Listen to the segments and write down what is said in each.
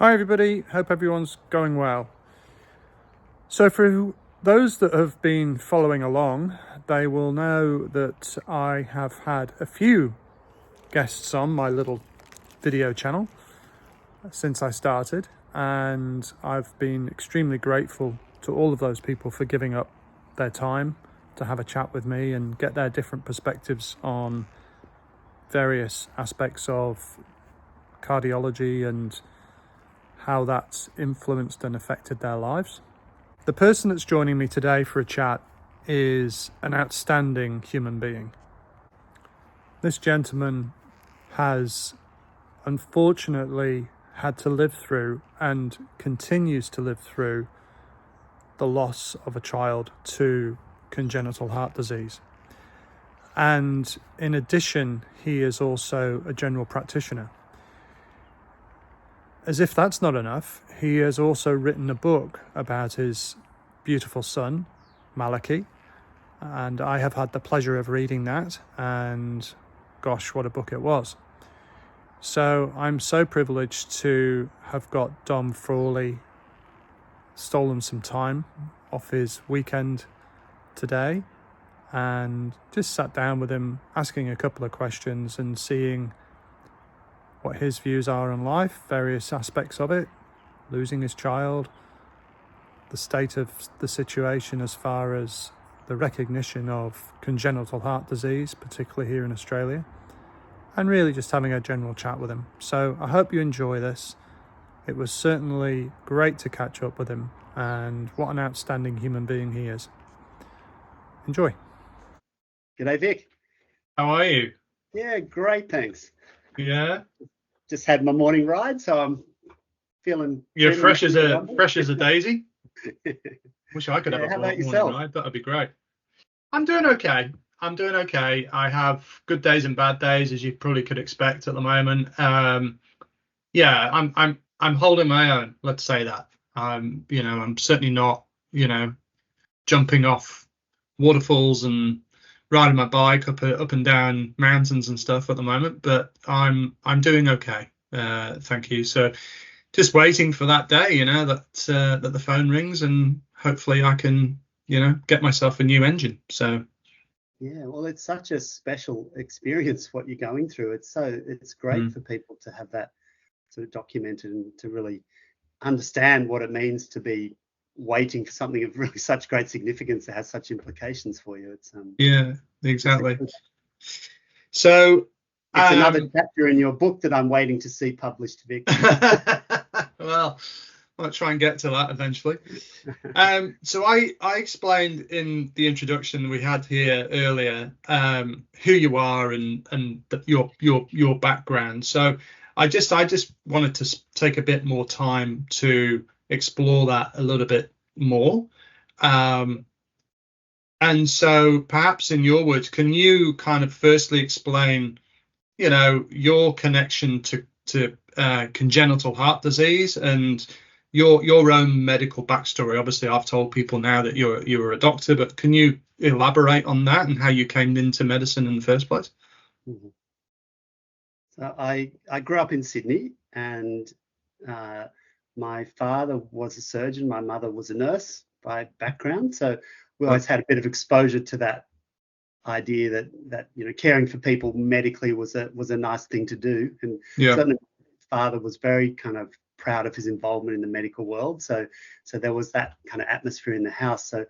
Hi everybody, hope everyone's going well. So for those that have been following along, they will know that I have had a few guests on my little video channel since I started, and I've been extremely grateful to all of those people for giving up their time to have a chat with me and get their different perspectives on various aspects of cardiology and how that's influenced and affected their lives. The person that's joining me today for a chat is an outstanding human being. This gentleman has unfortunately had to live through and continues to live through the loss of a child to congenital heart disease. And in addition, he is also a general practitioner. As if that's not enough, he has also written a book about his beautiful son, Malachi, and I have had the pleasure of reading that, and gosh, what a book it was. So I'm so privileged to have got Dom Frawley stolen some time off his weekend today and just sat down with him, asking a couple of questions and seeing what his views are on life, various aspects of it, losing his child, the state of the situation as far as the recognition of congenital heart disease, particularly here in Australia, and really just having a general chat with him. So I hope you enjoy this. It was certainly great to catch up with him, and what an outstanding human being he is. Enjoy. G'day, Vic. How are you? Yeah, great, thanks. Yeah, Just had my morning ride, so I'm feeling. you're fresh as a daisy. Wish I could have how a about morning yourself? ride. That'd be great. I'm doing okay. I have good days and bad days, as you probably could expect at the moment. Yeah, I'm holding my own. Let's say that. I'm certainly not, jumping off waterfalls and riding my bike up and down mountains and stuff at the moment, but I'm doing okay. Thank you. So just waiting for that day, that the phone rings and hopefully I can, get myself a new engine. So Yeah, well, it's such a special experience what you're going through. It's great for people to have that sort of documented and to really understand what it means to be waiting for something of really such great significance that has such implications for you. yeah, exactly. So it's another chapter in your book that I'm waiting to see published, Vic. Well, I'll try and get to that eventually. So I explained in the introduction we had here earlier who you are and your background. So I just wanted to take a bit more time to explore that a little bit more. And so perhaps in your words, can you kind of firstly explain, your connection to congenital heart disease and your own medical backstory? Obviously, I've told people now that you're a doctor, but can you elaborate on that and how you came into medicine in the first place? Mm-hmm. So I grew up in Sydney, and my father was a surgeon. My mother was a nurse by background, so we always had a bit of exposure to that idea that caring for people medically was a nice thing to do. And certainly, my father was very kind of proud of his involvement in the medical world. So there was that kind of atmosphere in the house. So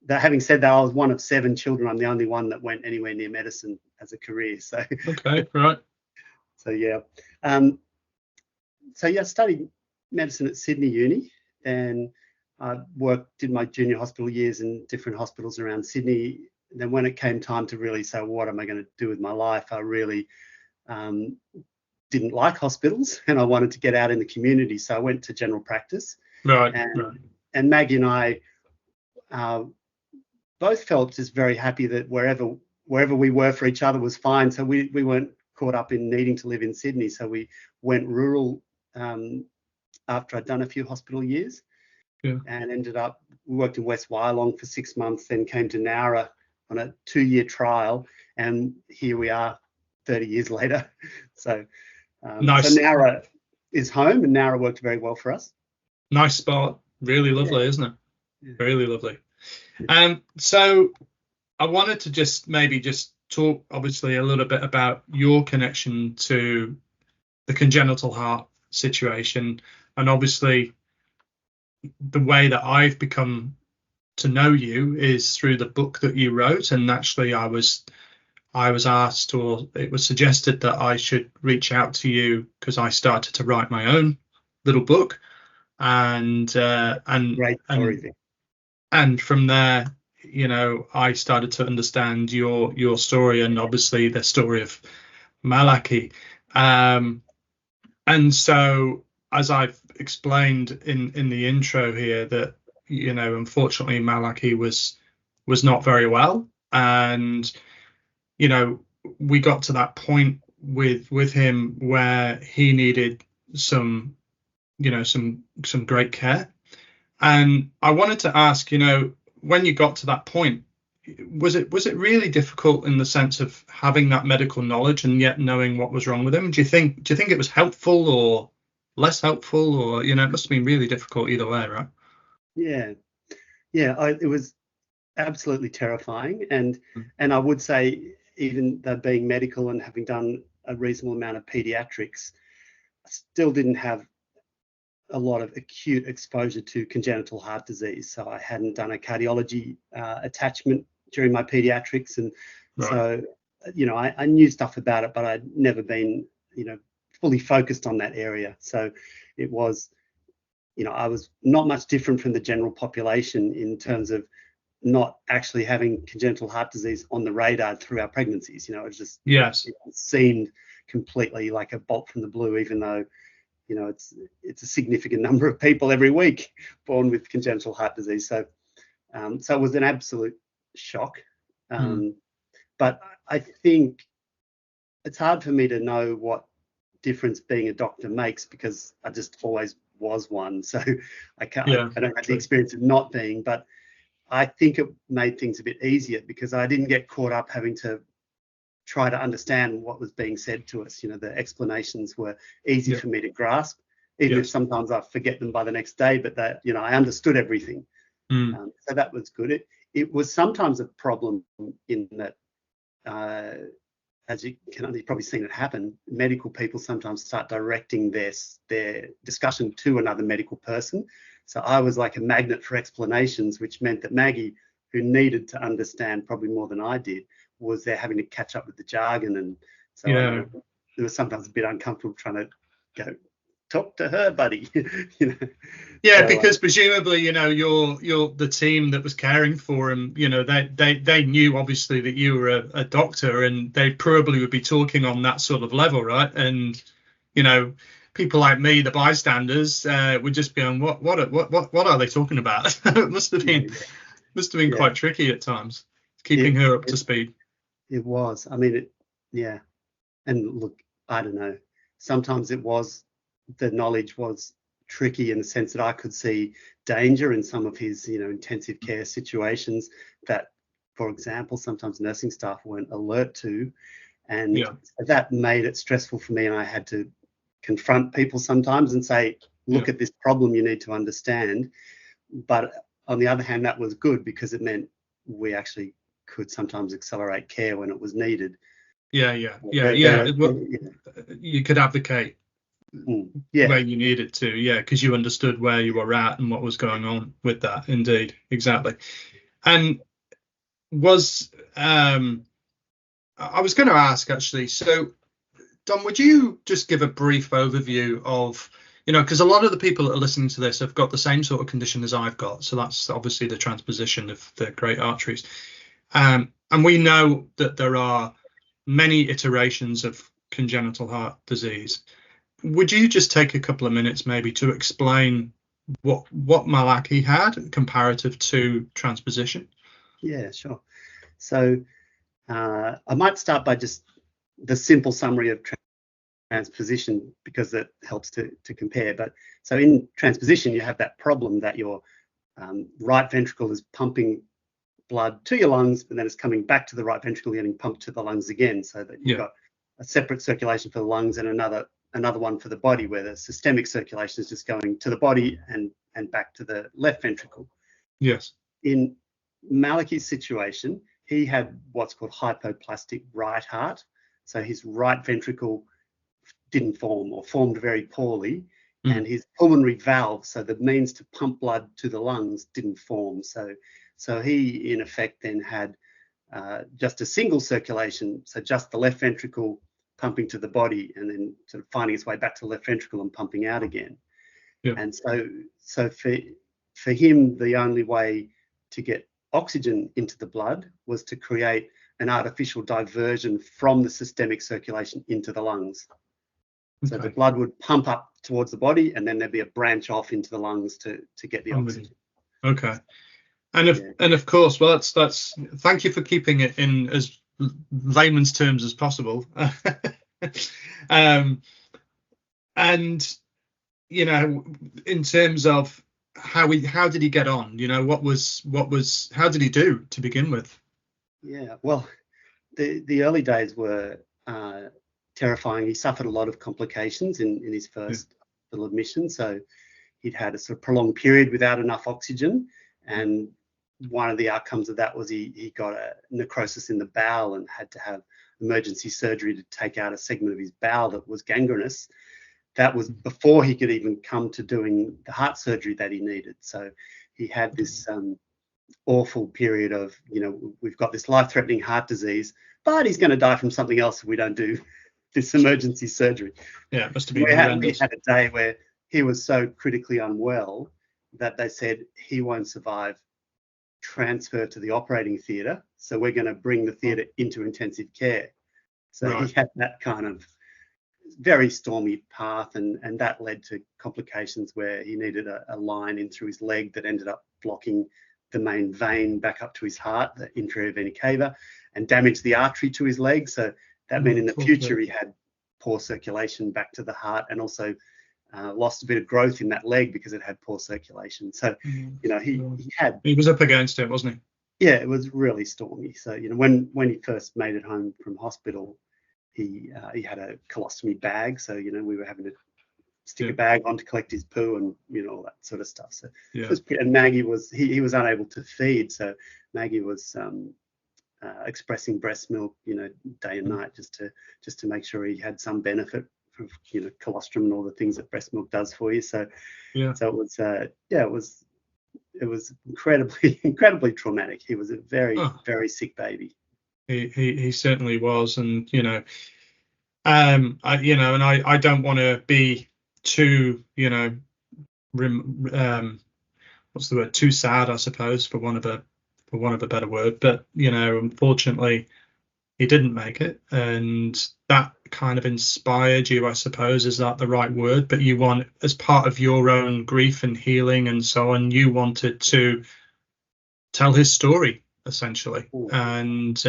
having said that, I was one of 7 children. I'm the only one that went anywhere near medicine as a career. So okay, right. So yeah, I studied medicine at Sydney Uni, and I did my junior hospital years in different hospitals around Sydney. And then when it came time to really say, well, what am I going to do with my life? I really didn't like hospitals, and I wanted to get out in the community. So I went to general practice. Right. And Maggie and I both felt just very happy that wherever we were for each other was fine. So we weren't caught up in needing to live in Sydney. So we went rural after I'd done a few hospital years, and ended up, we worked in West Wyalong for 6 months, then came to Nowra on a 2-year trial. And here we are 30 years later. So, nice. So Nowra is home, and Nowra worked very well for us. Nice spot. Really lovely, Yeah. isn't it? Yeah. Really lovely. So I wanted to just talk, obviously, a little bit about your connection to the congenital heart situation, and obviously the way that I've become to know you is through the book that you wrote. And actually, I was asked, or it was suggested, that I should reach out to you because I started to write my own little book, and Great story. and from there, you know, I started to understand your story, and obviously the story of Malachi. And so, as I've explained in the intro here, that, you know, unfortunately Malachi was not very well, and, you know, we got to that point with him where he needed some, you know, some great care. And I wanted to ask, you know, when you got to that point, was it really difficult in the sense of having that medical knowledge and yet knowing what was wrong with him? Do you think it was helpful or less helpful, or, you know, it must have been really difficult either way, right? Yeah, it was absolutely terrifying, and I would say, even though being medical and having done a reasonable amount of pediatrics, I still didn't have a lot of acute exposure to congenital heart disease. So I hadn't done a cardiology attachment during my pediatrics, and Right. so, you know, I knew stuff about it, but I'd never been, you know, fully focused on that area. So it was, you know, I was not much different from the general population in terms of not actually having congenital heart disease on the radar through our pregnancies. You know, it just Yes. it seemed completely like a bolt from the blue, even though, you know, it's a significant number of people every week born with congenital heart disease. So so it was an absolute shock. But I think it's hard for me to know what difference being a doctor makes, because I just always was one. So I can't. Yeah, I don't have true. the experience of not being, but I think it made things a bit easier because I didn't get caught up having to try to understand what was being said to us. You know, the explanations were easy for me to grasp, even if sometimes I forget them by the next day, but that, you know, I understood everything. So that was good. It was sometimes a problem in that, as you've probably seen it happen, medical people sometimes start directing their discussion to another medical person. So I was like a magnet for explanations, which meant that Maggie, who needed to understand probably more than I did, was there having to catch up with the jargon. And so it was sometimes a bit uncomfortable trying to go, talk to her, buddy. You know. Yeah, So, because presumably, you know, you're the team that was caring for him, you know, they knew obviously that you were a doctor, and they probably would be talking on that sort of level, right? And, you know, people like me, the bystanders, would just be on what are they talking about? It must have been quite tricky at times, keeping her up to speed. It was. I mean, and look, I don't know. Sometimes the knowledge was tricky in the sense that I could see danger in some of his, you know, intensive care situations that, for example, sometimes nursing staff weren't alert to, and that made it stressful for me. And I had to confront people sometimes and say, look at this problem, you need to understand. But on the other hand, that was good because it meant we actually could sometimes accelerate care when it was needed. You could advocate where you needed to, because you understood where you were at and what was going on with that. Indeed, exactly. And I was going to ask, actually, so Dom, would you just give a brief overview of, you know, because a lot of the people that are listening to this have got the same sort of condition as I've got, so that's obviously the transposition of the great arteries, and we know that there are many iterations of congenital heart disease. Would you just take a couple of minutes maybe to explain what Malachi had comparative to transposition? Yeah, sure. So I might start by just the simple summary of transposition because it helps to compare. But so in transposition, you have that problem that your right ventricle is pumping blood to your lungs, but then it's coming back to the right ventricle, getting pumped to the lungs again, so that you've got a separate circulation for the lungs and another another one for the body, where the systemic circulation is just going to the body and back to the left ventricle. Yes. In Malachi's situation, he had what's called hypoplastic right heart. So his right ventricle didn't form, or formed very poorly, and his pulmonary valve, so the means to pump blood to the lungs, didn't form. So he, in effect, then had just a single circulation, so just the left ventricle pumping to the body, and then sort of finding its way back to the left ventricle and pumping out again. Yeah. And so for him, the only way to get oxygen into the blood was to create an artificial diversion from the systemic circulation into the lungs. So the blood would pump up towards the body, and then there'd be a branch off into the lungs to get the oxygen. Okay. And of course, well, that's thank you for keeping it in as layman's terms as possible. And you know, in terms of how did he get on? You know, how did he do to begin with? Yeah, well, the early days were terrifying. He suffered a lot of complications in his first little admission. So he'd had a sort of prolonged period without enough oxygen, and one of the outcomes of that was he got a necrosis in the bowel and had to have emergency surgery to take out a segment of his bowel that was gangrenous. That was before he could even come to doing the heart surgery that he needed. So he had this awful period of, you know, we've got this life-threatening heart disease, but he's going to die from something else if we don't do this emergency surgery. Yeah, it must have been we had a day where he was so critically unwell that they said he won't survive transfer to the operating theatre, so we're going to bring the theatre into intensive care. So he had that kind of very stormy path, and that led to complications where he needed a line in through his leg that ended up blocking the main vein back up to his heart, the inferior vena cava, and damaged the artery to his leg. So that meant in the future he had poor circulation back to the heart, and also lost a bit of growth in that leg because it had poor circulation. So, you know, he was up against it, wasn't he? Yeah, it was really stormy. So, you know, when he first made it home from hospital, he had a colostomy bag. So, you know, we were having to stick a bag on to collect his poo and, you know, all that sort of stuff. So, and Maggie was, he was unable to feed. So Maggie was expressing breast milk, you know, day and night, just to make sure he had some benefit from, you know, colostrum and all the things that breast milk does for you. So so it was incredibly traumatic. He was a very sick baby. He certainly was. And you know, I don't want to be too, you know, what's the word, too sad, I suppose, for want of a better word, but you know, unfortunately he didn't make it, and that kind of inspired you, I suppose. Is that the right word? But you want, as part of your own grief and healing and so on, you wanted to tell his story essentially. And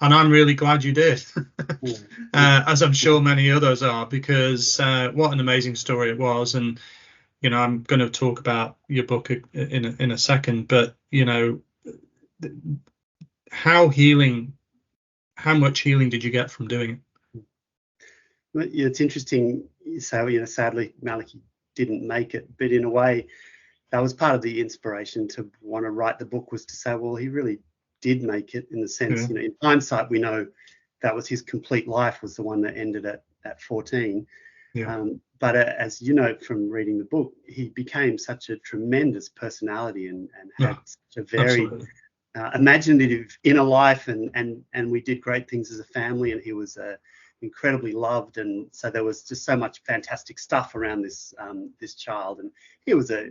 I'm really glad you did, as I'm sure many others are, because what an amazing story it was. And you know, I'm going to talk about your book in a second, but you know, how much healing did you get from doing it? Well, yeah, it's interesting. So, you know, sadly, Malachi didn't make it, but in a way, that was part of the inspiration to want to write the book, was to say, well, he really did make it, in the sense, you know, in hindsight, we know that was his complete life, was the one that ended at 14. But as you know from reading the book, he became such a tremendous personality and had such a very imaginative inner life, and we did great things as a family, and he was incredibly loved, and so there was just so much fantastic stuff around this child, and he was a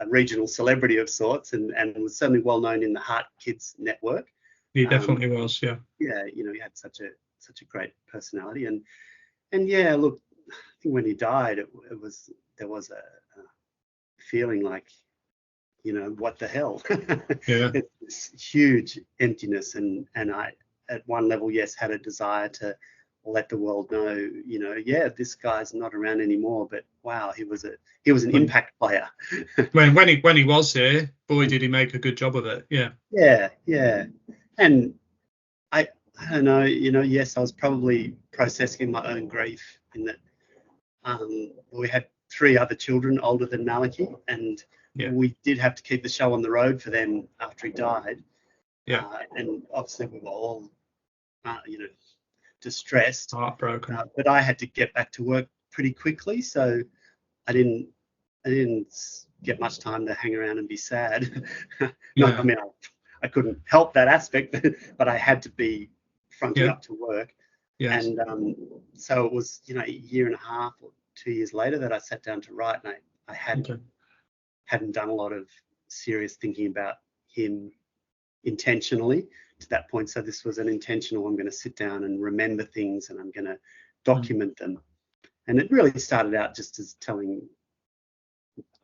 regional celebrity of sorts, and was certainly well known in the Heart Kids network. He definitely was, yeah. Yeah, you know, he had such a great personality, and yeah, look, I think when he died, there was a feeling like, you know, what the hell? It's this huge emptiness, and I, at one level, yes, had a desire to let the world know, you know, yeah, this guy's not around anymore, but wow, he was an impact player. when he was here, boy, did he make a good job of it. Yeah, and I don't know, yes, I was probably processing my own grief in that we had 3 other children older than Malachy, and Yeah. we did have to keep the show on the road for them after he died. Yeah. And obviously we were all, distressed. Heartbroken. But I had to get back to work pretty quickly, so I didn't get much time to hang around and be sad. Yeah. I couldn't help that aspect, but I had to be fronting up to work. Yes. And so it was, a year and a half or 2 years later that I sat down to write, and I hadn't done a lot of serious thinking about him intentionally to that point. So this was an intentional, I'm going to sit down and remember things, and I'm going to document them. And it really started out just as telling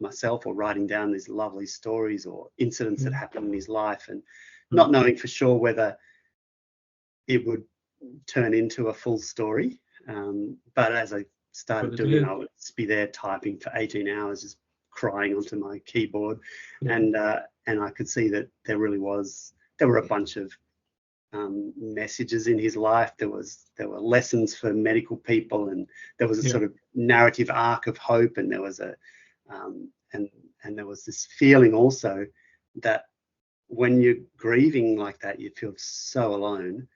myself or writing down these lovely stories or incidents that happened in his life, and not knowing for sure whether it would turn into a full story. But as I started doing it, I would be there typing for 18 hours, just crying onto my keyboard. And I could see that there were a bunch of messages in his life. There were lessons for medical people, and there was a sort of narrative arc of hope, and there was and there was this feeling also that when you're grieving like that, you feel so alone.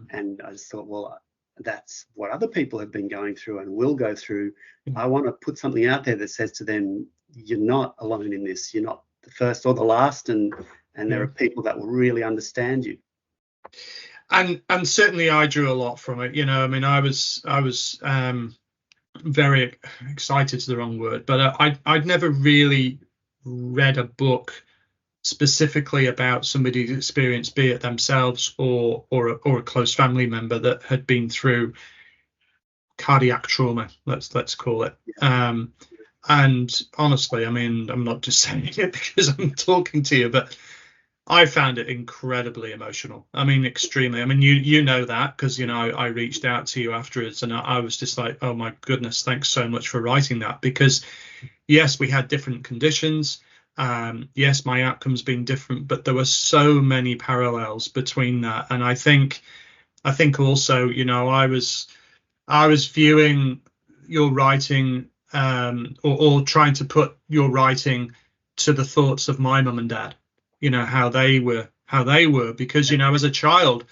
And I just thought, well, that's what other people have been going through and will go through. I want to put something out there that says to them, you're not alone in this. You're not the first or the last, and there are people that will really understand you. And certainly I drew a lot from it. I was very excited is the wrong word, but I'd never really read a book specifically about somebody's experience, be it themselves or a close family member that had been through cardiac trauma, let's call it. And honestly, I'm not just saying it because I'm talking to you, but I found it incredibly emotional. Extremely. You know that because, I reached out to you afterwards, and I was just like, oh my goodness, thanks so much for writing that. Because yes, we had different conditions. Yes, my outcome's been different, but there were so many parallels between that. And I think also, I was viewing your writing or trying to put your writing to the thoughts of my mum and dad, how they were, because, as a child,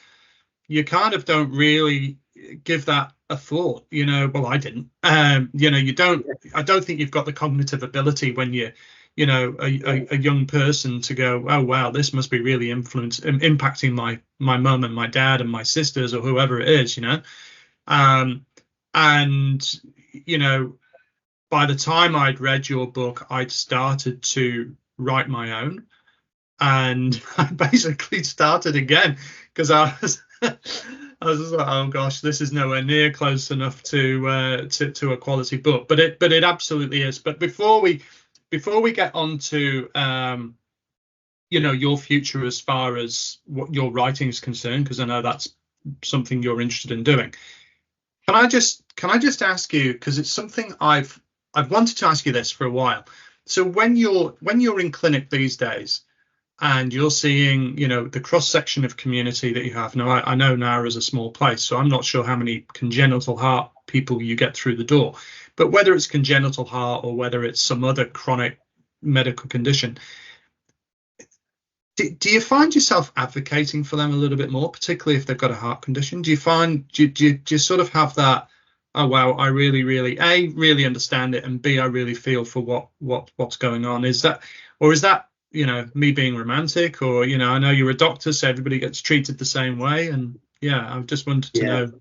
you kind of don't really give that a thought, well, I didn't, I don't think you've got the cognitive ability when you're, a young person to go, oh, wow, this must be really impacting my mum and my dad and my sisters or whoever it is, and, by the time I'd read your book, I'd started to write my own. And I basically started again because I was just like, oh gosh, this is nowhere near close enough to a quality book, but it absolutely is. But before we get on to your future as far as what your writing is concerned, because I know that's something you're interested in doing, can I just ask you, because it's something I've wanted to ask you this for a while. So when you're in clinic these days, and you're seeing, the cross-section of community that you have. Now, I know Nara is a small place, so I'm not sure how many congenital heart people you get through the door. But whether it's congenital heart or whether it's some other chronic medical condition, do you find yourself advocating for them a little bit more, particularly if they've got a heart condition? Do you sort of have that, oh, wow, I really, really, A, really understand it, and B, I really feel for what's going on? Is that me being romantic, or I know you're a doctor, so everybody gets treated the same way, and I just wanted to know.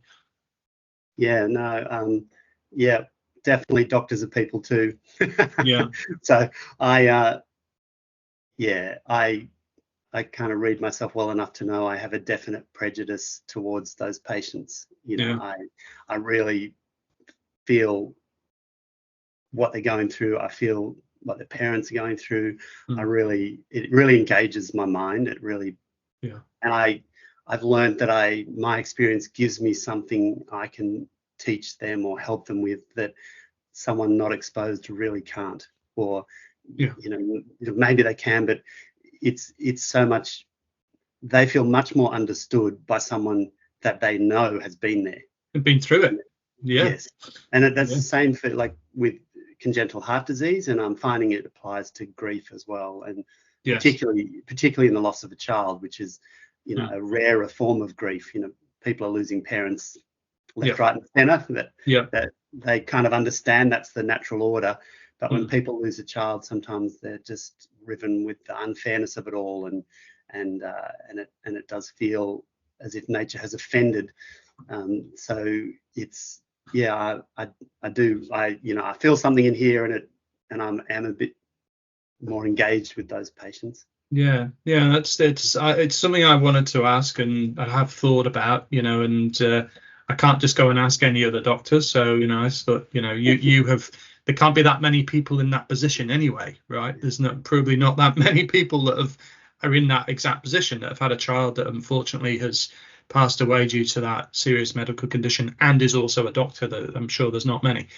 Definitely doctors are people too. Yeah. So I kind of read myself well enough to know I have a definite prejudice towards those patients. I really feel what they're going through. I feel what their parents are going through. It really engages my mind. It really, and I've learned that my experience gives me something I can teach them or help them with that someone not exposed really can't, or maybe they can, but it's so much, they feel much more understood by someone that they know has been there. I've been through it. Yeah. Yes, and that's the same for like with congenital heart disease, and I'm finding it applies to grief as well, and Yes. particularly in the loss of a child, which is, you know, a rarer form of grief. You know, people are losing parents left, right, and centre. That they kind of understand that's the natural order, but when people lose a child, sometimes they're just riven with the unfairness of it all, and it does feel as if nature has offended. So it's I do I feel something in here, and I'm a bit more engaged with those patients. Yeah, it's something I wanted to ask and I have thought about, and I can't just go and ask any other doctor. So, I thought, you have, there can't be that many people in that position anyway, right? There's probably not that many people that are in that exact position, that have had a child that unfortunately has passed away due to that serious medical condition and is also a doctor. That I'm sure there's not many.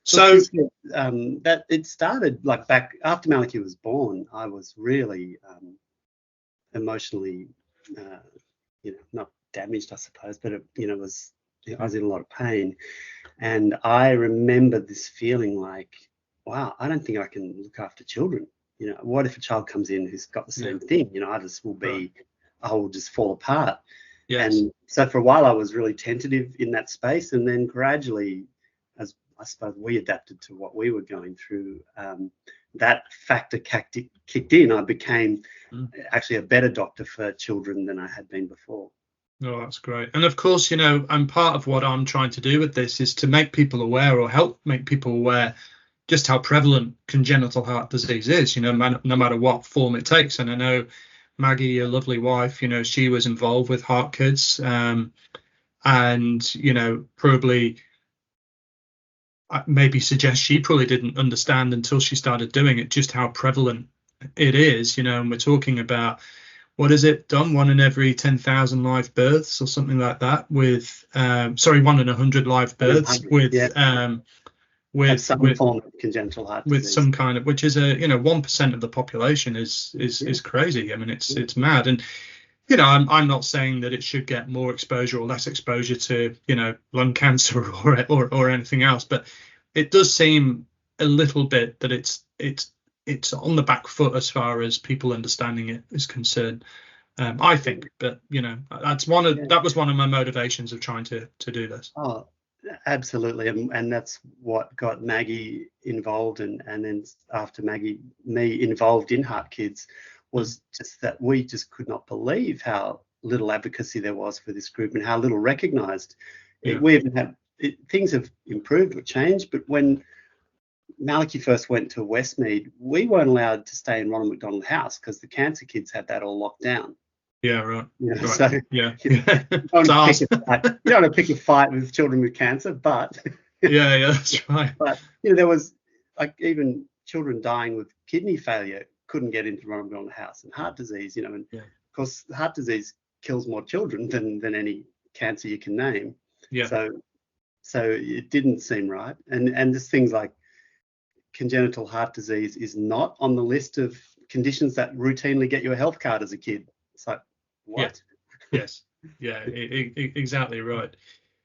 So that it started like back after Malachy was born. I was really emotionally, not damaged, I suppose, but I was in a lot of pain, and I remember this feeling like, wow, I don't think I can look after children. What if a child comes in who's got the same thing? I will just fall apart. Yes. And so for a while I was really tentative in that space, and then gradually, as I suppose we adapted to what we were going through, that factor kicked in. I became actually a better doctor for children than I had been before. Oh, that's great. And of course, I'm part of what I'm trying to do with this is to make people aware, or help make people aware, just how prevalent congenital heart disease is, no matter what form it takes. And I know Maggie, your lovely wife, she was involved with Heart Kids, and probably maybe suggest she probably didn't understand until she started doing it just how prevalent it is, and we're talking about, what is it, Dom? 1 in every 10,000 live births or something like that, with 1 in 100 live births with some form of congenital heart disease. With some kind of, which is 1% of the population is crazy. I mean, it's mad. And I'm not saying that it should get more exposure or less exposure to lung cancer or anything else, but it does seem a little bit that it's on the back foot as far as people understanding it is concerned. I think, but that was one of my motivations of trying to do this. Oh, absolutely, and that's what got Maggie involved, and then after Maggie, me involved in Heart Kids, was just that we just could not believe how little advocacy there was for this group and how little recognised. We even had things have improved or changed, but when Malachy first went to Westmead, we weren't allowed to stay in Ronald McDonald House because the cancer kids had that all locked down. Yeah, right. Right. So yeah, you don't want to pick a fight with children with cancer, but yeah, that's right. But there was like even children dying with kidney failure couldn't get into Ronald McDonald House, and heart disease, and of course heart disease kills more children than any cancer you can name. Yeah. So it didn't seem right, and just things like congenital heart disease is not on the list of conditions that routinely get you a health card as a kid. It's like, what? Yes. Yeah, exactly right.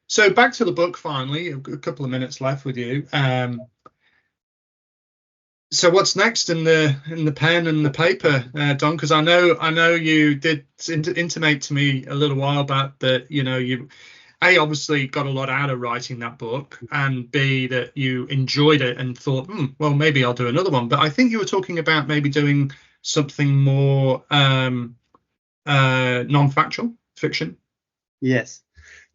So back to the book finally, a couple of minutes left with you. So what's next in the pen and the paper, Don? Because I know you did intimate to me a little while back that you A, obviously got a lot out of writing that book, and B, that you enjoyed it and thought, well, maybe I'll do another one. But I think you were talking about maybe doing something more non-factual fiction. Yes.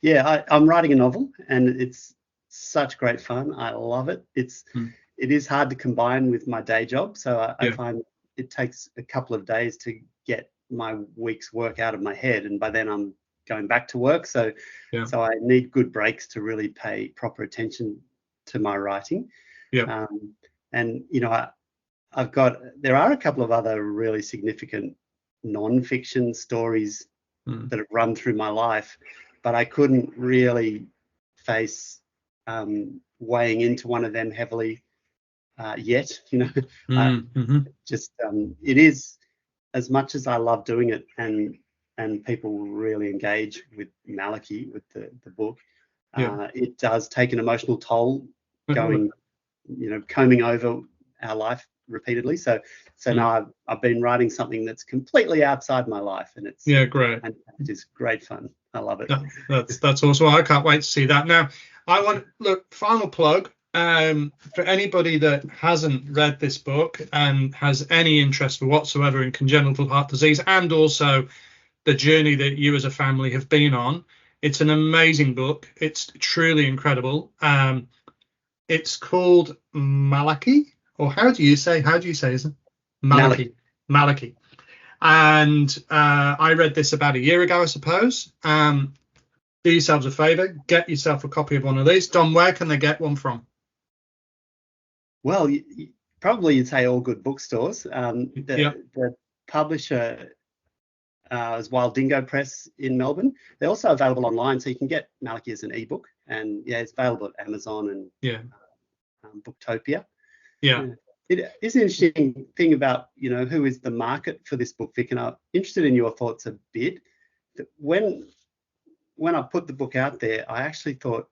Yeah, I'm writing a novel, and it's such great fun. I love it. It is hard to combine with my day job, so I find it takes a couple of days to get my week's work out of my head, and by then I'm going back to work. So I need good breaks to really pay proper attention to my writing. Yeah. And there are a couple of other really significant non-fiction stories that have run through my life, but I couldn't really face weighing into one of them heavily yet. Just it is, as much as I love doing it, and and people really engage with Malachi, with the book. Yeah. It does take an emotional toll Mhm. going, combing over our life repeatedly. So now I've been writing something that's completely outside my life, and it's great. and it is great fun. I love it. That's awesome. I can't wait to see that. Now, I want final plug. For anybody that hasn't read this book and has any interest whatsoever in congenital heart disease, and also the journey that you as a family have been on, it's an amazing book. It's truly incredible. It's called Malachi, or how do you say it? Malachi. And I read this about a year ago, I suppose. Do yourselves a favor, get yourself a copy of one of these. Don, where can they get one from? Well, probably you'd say all good bookstores. The publisher is Wild Dingo Press in Melbourne. They're also available online, so you can get Malachi as an ebook, and it's available at Amazon and Booktopia. It is an interesting thing about who is the market for this book, Vic, and I'm interested in your thoughts a bit. When I put the book out there, I actually thought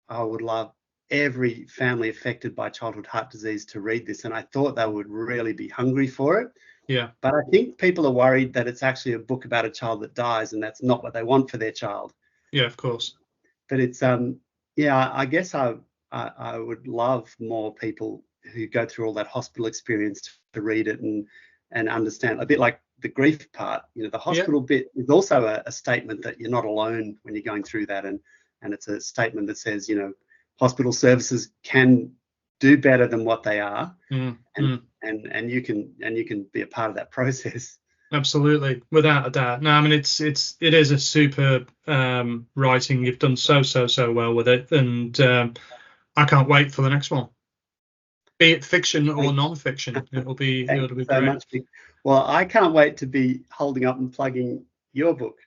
I would love every family affected by childhood heart disease to read this, and I thought they would really be hungry for it. Yeah. But I think people are worried that it's actually a book about a child that dies, and that's not what they want for their child. Yeah, of course. But it's I guess I would love more people who go through all that hospital experience to read it and understand a bit, like the grief part. The hospital bit is also a statement that you're not alone when you're going through that, and it's a statement that says hospital services can do better than what they are, and you can be a part of that process. Absolutely, without a doubt. No, I mean it is a superb writing. You've done so well with it, and I can't wait for the next one. Be it fiction or non-fiction, it'll be great. So much. Well, I can't wait to be holding up and plugging your book.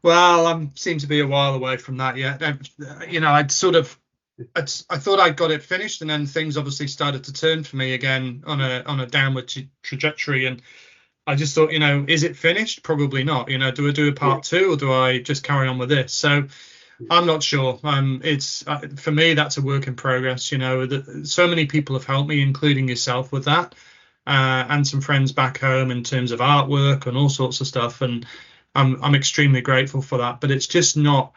Well, I seem to be a while away from that yet. I thought I'd got it finished, and then things obviously started to turn for me again on a downward trajectory, and I just thought, is it finished? Probably not. Do I do a part 2, or do I just carry on with this? So I'm not sure. It's for me, that's a work in progress. So many people have helped me, including yourself, with that, and some friends back home in terms of artwork and all sorts of stuff, and I'm extremely grateful for that. But it's just not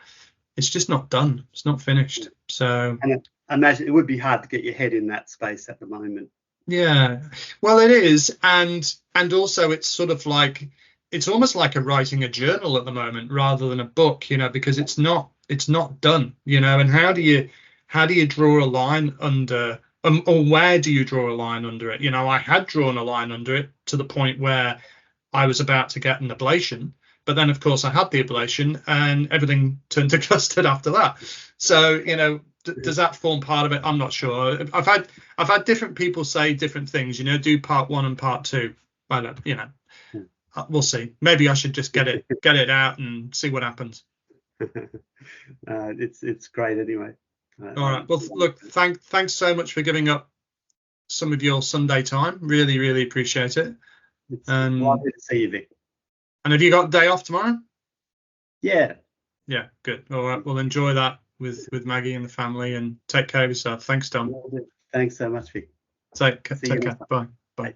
done. It's not finished. So, and I imagine it would be hard to get your head in that space at the moment. Yeah, well, it is, and also it's sort of like, it's almost like writing a journal at the moment rather than a book, because it's not done, and how do you draw a line under, or where do you draw a line under it? I had drawn a line under it to the point where I was about to get an ablation, but then of course I had the ablation and everything turned to custard after that. So does that form part of it? I'm not sure. I've had different people say different things. Do part 1 and part 2. I don't. We'll see. Maybe I should just get it out and see what happens. It's great anyway. All right. Well, look, thanks so much for giving up some of your Sunday time. Really, really appreciate it. It's lovely to see you, Vic. And have you got a day off tomorrow? Yeah. Yeah, good. All right. We'll enjoy that with Maggie and the family, and take care of yourself. Thanks, Tom. Thanks so much, Vic. Take care. Bye.